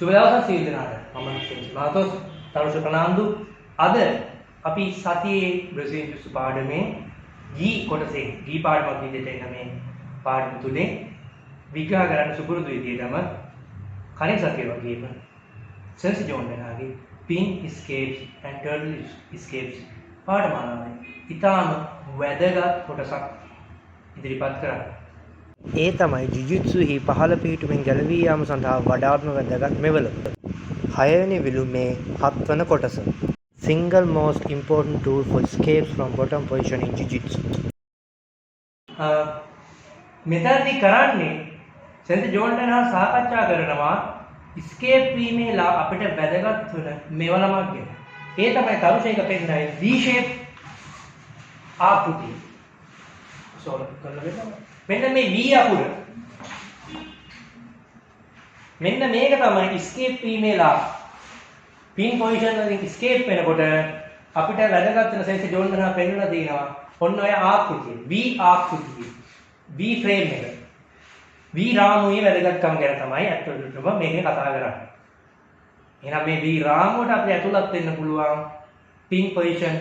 සුබ දවසක් සියලු දෙනාට. මම සෙන්චි මාතොස් තරුෂ ප්‍රනාන්දු. අද අපි සතියේ බ්‍රසීල් ජුසු පාඩමේ ගී කොටසේ ගී පාඩමක් විදිහට එන මේ පාඩම තුනේ විග්‍රහ කරන්න සුපුරුදු විදිහටම කලින් සතියේ වගේම සෙන්සි ජෝන් වෙනාගේ pin escapes and turtle escapes පාඩමාලාවේ ඊටාම වැදගත් කොටසක් ඉදිරිපත් කරා. ඒ තමයි ජුජුත්සුහි පහළ පිහිටුමින් ගැලවී යාම සඳහා වඩාත්ම වැදගත් මෙවල. 6 වෙනි විලුමේ 7 වන කොටස. Single most important tool for escapes from bottom position in jujutsu. මෙතනදී කරන්නේ සෙන්ට් ජෝන්ටන් හා සාකච්ඡා කරනවා escape වීමේ අපිට වැදගත් වෙන මෙවලමක් ගැන. ඒ තමයි තරුෂේක පෙන්නයි V shape ආකෘතිය. සෝල කරලා මෙන්න මේ V අකුර මෙන්න මේක තමයි escape වීමේලා pin position වලින් escape වෙනකොට අපිට වැදගත් වෙන සෙන්සර් ජෝන් කරනවා පෙන්නලා දිනවා ඔන්න ඔය ආකෘතිය V ආකෘතිය V frame එක V රාමුවේ වැදගත්කම ගැන තමයි අත්දැකීම මේකේ කතා කරන්නේ. එහෙනම් මේ V රාමුවට අපිට ඇතුළත් වෙන්න පුළුවන් pin position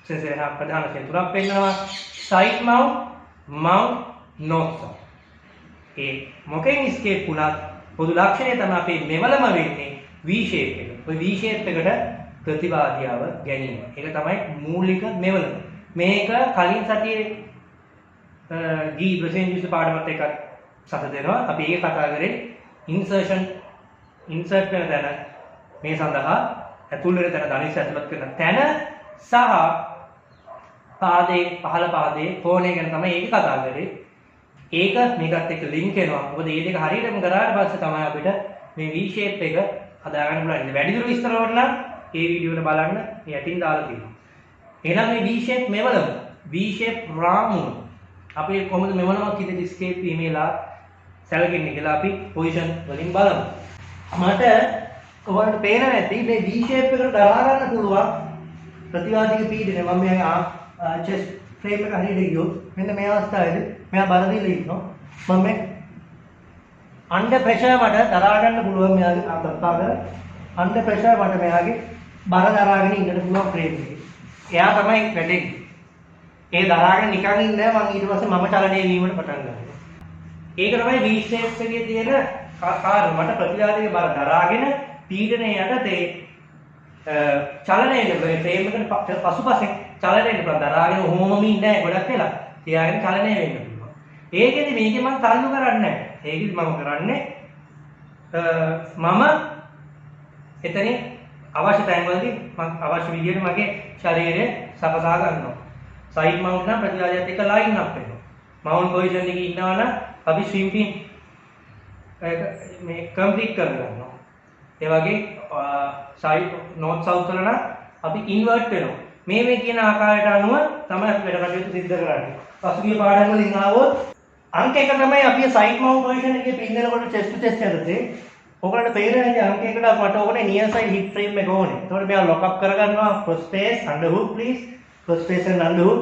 සෙන්සර් එක ප්‍රධාන වශයෙන් තුනක් පෙන්නනවා side mount mount north south. ඒ මොකෙන් escape වුණත් පොදු ලක්ෂණය තමයි අපේ මෙවලම වෙන්නේ V shape එක. ඔය V shape එකට ප්‍රතිවාදියාව ගැනීම. ඒක තමයි මූලික මෙවලම. මේක කලින් සතියේ ගී බ්‍රසීල් ජුසු පාඩමත් එක්ක සත දෙනවා. අපි ඒක කතා කරේ insert වෙන තැන මේ සඳහා ඇතුල් වෙන තැන ධනිෂ ඇතුළත් කරන තැන සහ පාදයේ පහළ පාදයේ කෝණය ගැන තමයි ඒක කතා කරේ. ඒක මේකත් එක්ක ලින්ක් වෙනවා. මොකද මේ දෙක හරියටම කරාට පස්සේ තමයි අපිට මේ V shape එක හදාගන්න පුළුවන්. වැඩිදුර විස්තර වලට නම් මේ වීඩියෝ එක බලන්න යටින් දාලා තියෙනවා. එහෙනම් මේ V shape මෙවලම V shape රාමුව අපි කොහොමද මෙවලමක් හිතේ escape වීමේලා සැලකෙන්නේ කියලා අපි පොසිෂන් වලින් බලමු. මට ඔයාලට පේනවා ඇති මේ V shape එකට දරා ගන්න පුළුවන් ප්‍රතිවාදික පීඩනය. මම මේ chest frame එක හරියට ගියොත් මෙන්න මේ අවස්ථාවේදී මෙයා බර දීලා ඉන්නවා. මම මේ under pressure මට දරා ගන්න පුළුවන් මෙයාගේ අතපාද under pressure මට මෙයාගේ බර දරාගෙන ඉන්නට පුළුවන් frame එකේ. එයා තමයි වැටෙන්නේ. ඒ දරාගෙන නිකන් ඉන්නේ මම ඊට පස්සේ මම චලනය වීමට පටන් ගන්නවා. ඒක තමයි V shape එකේ තියෙන කාර්ය. මට ප්‍රතිවාදික බර දරාගෙන පීඩනය යටතේ චලනයේ frame එකට පසුපසෙන් චලනයේ දරාගෙන ඔහොමම ඉන්නේ නැහැ ගොඩක් වෙලා. තියාගෙන චලනය වෙන්න පුළුවන්. ඒකෙදි මේකේ මම තල්ලු කරන්නේ නැහැ. ඒකෙදි මම කරන්නේ මම එතනින් අවශ්‍ය තැන්වලදී මම අවශ්‍ය විදිහට මගේ ශරීරය සකසා ගන්නවා. සයිඩ් මවුන්ට් නම් ප්‍රතිවාදයට එක ලයින් අප් වෙනවා. මවුන්ට් පොසිෂන් එකේ ඉන්නවා නම් අපි ස්විම් පින් මේ කම්ප්ලීට් කරගන්නවා. ඒ වගේ සයිඩ් නෝර්ත් සවුත් වල නම් අපි ඉන්වර්ට් වෙනවා. මේ කියන ආකාරයට අනුව තමයි අපි වැඩ කටයුතු සිද්ධ කරන්නේ. පසුගිය පාඩම් වලින් ආවොත් අංක 1 තමයි අපි සයිඩ් මවුන්ට් පොසිෂන් එකේ පින් දෙනකොට chest to chest යටතේ ඔයගොල්ලන්ට තේරෙන්නේ අංක 1ට මට ඕනේ near side hip frame එක ඕනේ. ඒතකොට මෙයා lock up කරගන්නවා cross space under hook please cross space and under hook.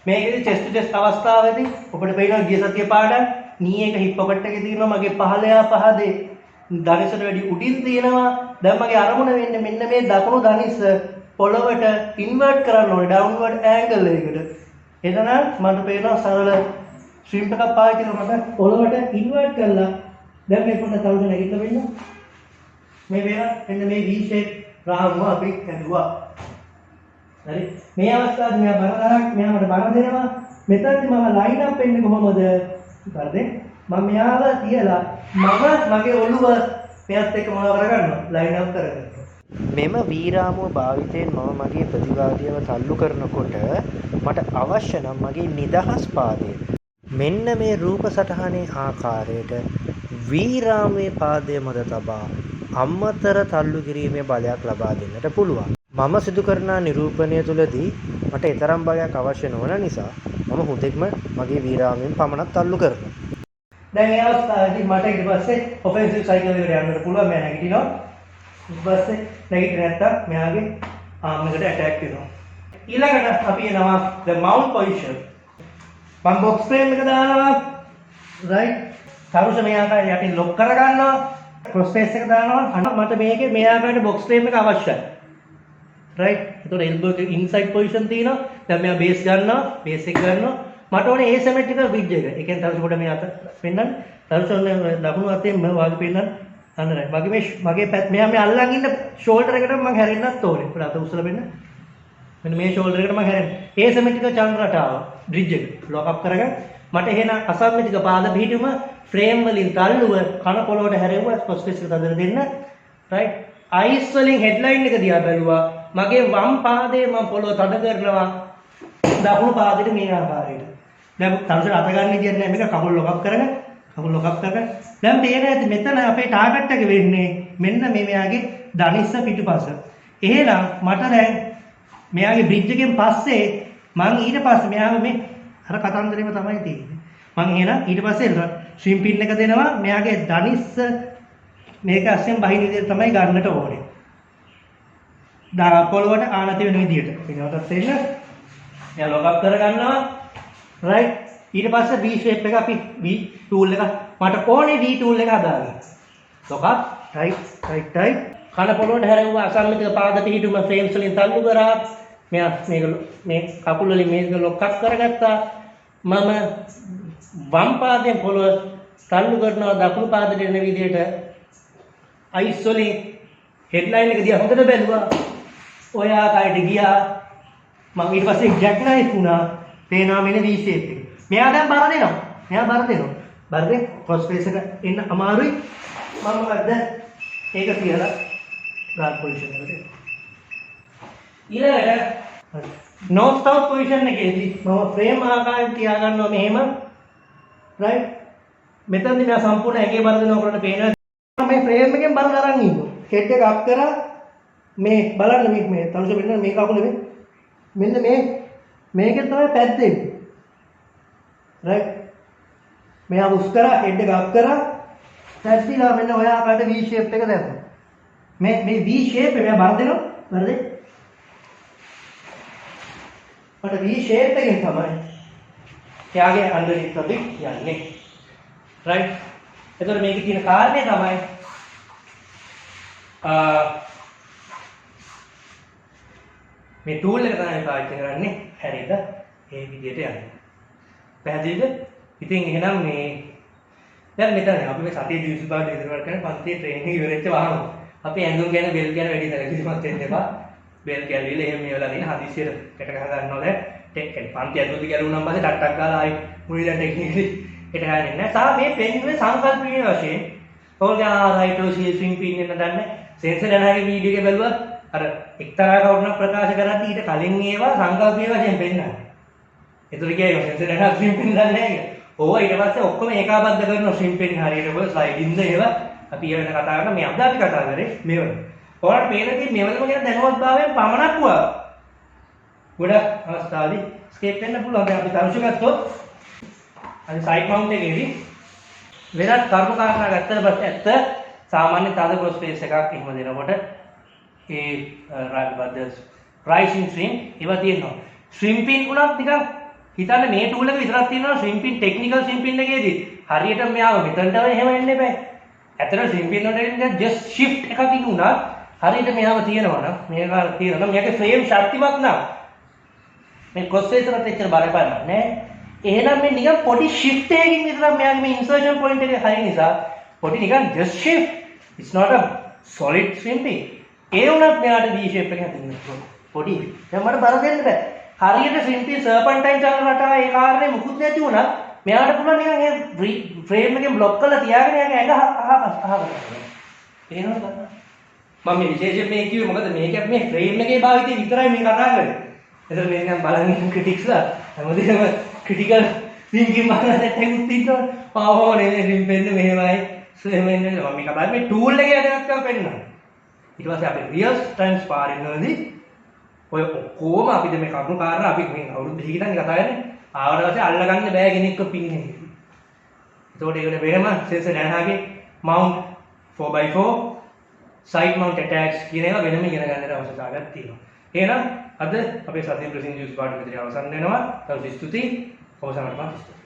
මේකේදී chest to chest අවස්ථාවේදී ඔබට පේනවා ගිය සතියේ පාඩම් knee එක hip pocket එකේ තියෙනවා මගේ පහළයා පහදේ ධනිසට වැඩි උඩින් තියෙනවා. දැන් මගේ අරමුණ වෙන්නේ මෙන්න මේ දකුණු ධනිස පොළවට ඉන්වර්ට් කරන්න ඕනේ ඩවුන්වර්ඩ් ඇන්ගල් එකකට. එතන මට පේනවා සරල ස්විම් එකක් පාවිච්චි කරනකොට පොළවට ඉන්වර්ට් කරලා දැන් මේ පොඩ්ඩක් තවුස නැගිටලා වෙන්න. මේ වේලා මෙන්න මේ V shape රාමුව අපි හදුවා. හරි. මේ අවස්ථාවේ මෙයා බරතරක් මෙයා මට බර දෙනවා. මෙතනදී මම ලයින් අප් වෙන්නේ කොහොමද? හරිද? මම මෙයාව තියලා මම මගේ ඔළුව මෙයත් එක්ක මොනව කරගන්නවා? ලයින් අප් කරගන්නවා. මෙම වීරාමුව භාවිතයෙන් මම මගේ ප්‍රතිවාදියව තල්ලු කරනකොට මට අවශ්‍ය නම් මගේ නිදහස් පාදය මෙන්න මේ රූප සටහනේ ආකාරයට වීරාමුවේ පාදය මත තබා අමතර තල්ලු කිරීමේ බලයක් ලබා දෙන්නට පුළුවන්. මම සිදු කරන නිරූපණය තුළදී මට ඊතරම් බලයක් අවශ්‍ය නොවන නිසා මම හුදෙක්ම මගේ වීරාමුවෙන් පමණක් තල්ලු කරනවා. දැන් මේ අවස්ථාවේදී මට ඊට පස්සේ ඔෆෙන්සිව් සයිකල් එකට යන්නත් පුළුවන්. මම නැගිටිනවා. ඊට පස්සේ නැගිටින්න නැත්තම් මෙයාගේ ආර්ම් එකට ඇටැක් වෙනවා. ඊළඟට අපි එනවා the mount position. මම box frame එක දානවා. right. තරුෂ මේ ආකාරයට යටින් ලොක් කර ගන්නවා. cross face එක දානවා මට මේකේ මේ ආකාරයට box frame එක අවශ්‍යයි. right? එතකොට elbow එක inside position තියෙනවා. දැන් මෙයා base ගන්නවා, base එක ගන්නවා. මට ඕනේ asymmetrical bridge එක. ඒ කියන්නේ තවස පොඩ මේ අත පෙන්නන්න. තවස ඔන්න දකුණු අතෙන් මම වාගේ පෙන්නන්න. අන්න right. මගේ පැත් මෙයා මේ අල්ලන් ඉන්න shoulder එකට මම හැරෙන්නත් ඕනේ. පොඩ අත උස්සලා පෙන්න. මෙන්න මේ shoulder එකට මම හැරෙන්න. asymmetrical චන්ද්‍ර රටාව bridge එක lock up කරගන්න. මට එහෙනම් අසම්මිතික පාද පිහිටුම frame වලින් තල්ලුව කන පොළොවට හැරෙව්වා cross face එක තදර දෙන්න. right? eyes වලින් headline එක දිහා බැලුවා. මගේ වම් පාදයේ මම පොළොව තද කරනවා. දකුණු පාදෙට මේ ආකාරයට. දැන් තවසර අත ගන්න විදියක් නෑ මේක කකුල් lock up කරගෙන කකුල් lock up කරගෙන දැන් පේන ඇති මෙතන අපේ ටාගට් එක වෙන්නේ මෙන්න මේ මෙයාගේ ධනිස්ස පිටුපස. එහෙනම් මට දැන් මෙයාගේ bridge එකෙන් පස්සේ මම ඊට පස්සේ මෙයාව මේ අර කතන්දරෙම තමයි තියෙන්නේ. මම එහෙනම් ඊට පස්සේ ස්විම් පින් එක දෙනවා මෙයාගේ ධනිස්ස මේක අස්සෙන් බහින විදිහට තමයි ගන්නට ඕනේ. පොළොවට ආනති වෙන විදිහට. ඒකටත් එන්න. එයා lock up කරගන්නවා. right? ඊට පස්සේ V shape එක අපි V tool එක මට ඕනේ V tool එක හදාගන්න. lock up right. කන පොළොවට හැරෙව්වා අසම්මිතික පාද පිහිටුම frames වලින් තල්ලු කරා. මෙයා මේ කකුල් වලින් මේක lock up කරගත්තා. මම වම් පාදයෙන් පොළොව තල්ලු කරනවා දකුණු පාදයට එන විදිහට eyes වලින් headline එක දිහා හොඳට බැලුවා. ඔය ආකාරයට ගියා. මම ඊට පස්සේ jackknife වුණා. පේනවා මෙන්න V shape එක. මෙයා දැන් බර දෙනවා. බර දෙන්න cross face එක එන්න අමාරුයි. මම මොකද ඒක කියලා guard position එකට එනවා. ඊළඟට north south position එකේදී මම frame ආකාරයෙන් තියාගන්නවා මෙහෙම. right? මෙතනදී මම සම්පූර්ණ ඇගේ බර දෙනවා කරන්න පේනවා. මේ frame එකෙන් බර අරන් ඉන්නවා. head එක up කරා මේ බලන්න මේ තනුෂ මෙන්න මේ කකුලේ මෙන්න මේකෙන් තමයි පැද්දෙන්නේ. right? මෙයා උස් කරා head එක up කරා පැද්දිලා මෙන්න ඔය ආකාරයට V shape එක දැම්මා. මේ V shape එක මෙයා බර දෙනවා. බර දෙන්න. මට V shape එකෙන් තමයි එයාගේ underneath අපි යන්නේ. right? එතකොට මේකේ තියෙන කාරණේ තමයි මේ tool එක තමයි පාවිච්චි කරන්නේ හැරිද ඒ විදිහට යන්නේ. පැහැදිලිද? ඉතින් එහෙනම් මේ දැන් මෙතන අපි මේ සතිය දිවිසු බාට ඉදිරියට කරන පන්තියේ ට්‍රේනින් ඉවරෙච්ච වහම අපි ඇඳුම් ගැන බෙල් ගැන වැඩි දැනගීමක් දෙන්න එපා. බෙල් ගැලවිලා එහෙම මේවලා දින හදිසියට කැට ගහ ගන්නවා දැන් ටෙක් පන්ති ඇතුළත ගැලවුණාම පස්සේ ටක් ගාලා ආයි මුලින්ම ටෙක්නිකලි ඒට ගන්නේ නැහැ. සා මේ පෙන්නුවේ සංකල්පීය වශයෙන් ඕගා රයිට් ස්විම් පින් එක දන්නේ සෙන්සර් යනාගේ වීඩියෝ එක බැලුවත් අර එක්තරා කවුරුණක් ප්‍රකාශ කරද්දී ඊට කලින් ඒවා සංකල්පීය වශයෙන් පෙන්නනවා. ඒතර කියන්නේ සෙන්සර් යනා ස්විම් පින් දන්නේ නැහැ. ඕවා ඊට පස්සේ ඔක්කොම ඒකාබද්ධ කරන ස්විම් පින් හරියට ඔය ස්ලයිඩින්ද ඒවා අපි ඒ වෙන කතා කරන මේ අද අපි කතා කරේ මේවල. ඔයාලට පේනදී මේවලම ගැන දැනුවත්භාවයෙන් පමණක් වුණා. ගොඩක් අවස්ථාවේදී ස්කේප් වෙන්න පුළුවන්. දැන් අපි තරුෂ ගත්තොත් අද සයිඩ් මවුන්ට් එකේදී වෙනත් කර්ම කාරණා ගත්තට පස්සේ ඇත්ත සාමාන්‍ය තද ක්‍රොස් ෆේස් එකක් එහෙම දෙනකොට ඒ රයිසින් ස්විම් ඒවා තියෙනවා. ස්විම් පින් උනත් නිකන් හිතන්න මේ ටූල් එක විතරක් තියෙනවා ස්විම් පින් ටෙක්නිකල් ස්විම් පින් එකේදී හරියට මෙයාව මෙතනට එහෙම එන්න එපා. ඇත්තට ස්විම් පින් වලට just shift එකකින් උනත් හරියට මෙයාව තියෙනවා නම් මේක තියෙනවා නම් මේකේ ෆ්‍රේම් ශක්තිමත් නම් මේ ක්‍රොස් ෆේස් එකට එච්චර බලපාන්නේ නැහැ. එහෙනම් මේ නිකන් පොඩි shift එකකින් විතරක් මෙයාගේ මේ insertion point එකේ හරි නිසා පොඩි නිකන් just shift. It's not a solid swim pin. ඒ වුණත් මෙයාට V shape එක හැදෙන්න පොඩි. දැන් මට බර දෙන්න බෑ. හරියට swim pin serpentine චලන රටාව ඒ කාරණේ මුකුත් නැති වුණා මෙයාට පුළුවන් නිකන් ඒ ෆ්‍රේම් එකෙන් බ්ලොක් කරලා තියාගෙන යන්නේ ඇඟ අහකට. තේරෙනවද? මම මේ විශේෂයෙන් මේ කිව්වේ මොකද මේක මේ ෆ්‍රේම් එකේ භාවිතය විතරයි මේ කතා කරන්නේ. එතන මේ නිකන් බලන්න ක්‍රිටික්ස්ලා හැමදේම ක්‍රිටිකල් thinking මානකට තියෙනවා. පාවෝ නේ රිම් පෙන්න මෙහෙමයි. එහෙම ඉන්නේ මම මේ කතා මේ ටූල් එකේ වැදගත්කම පෙන්නනවා. ඊට පස්සේ අපි රියල් ට්‍රාන්ස්පාරන්ට් වලදී ඔය ඔක්කොම අපිට මේ කරුණු කාරණා අපි මේ අවුරුදු 2 කින් කතා කරන්නේ ආවට පස්සේ අල්ලගන්න බෑ කෙනෙක්ව පින්නේ. ඒතකොට ඒකනේ වෙනම sensor නැනහගේ mount 4x4 side mount attacks කියන ඒවා වෙනම ඉගෙන ගන්න අවශ්‍යතාවයක් තියෙනවා. එහෙනම් අද අපේ සතිය ප්‍රසින් ජූස් පාඩම විතර අවසන් වෙනවා. තව ස්තුතියි. අවසන්වට පස්සේ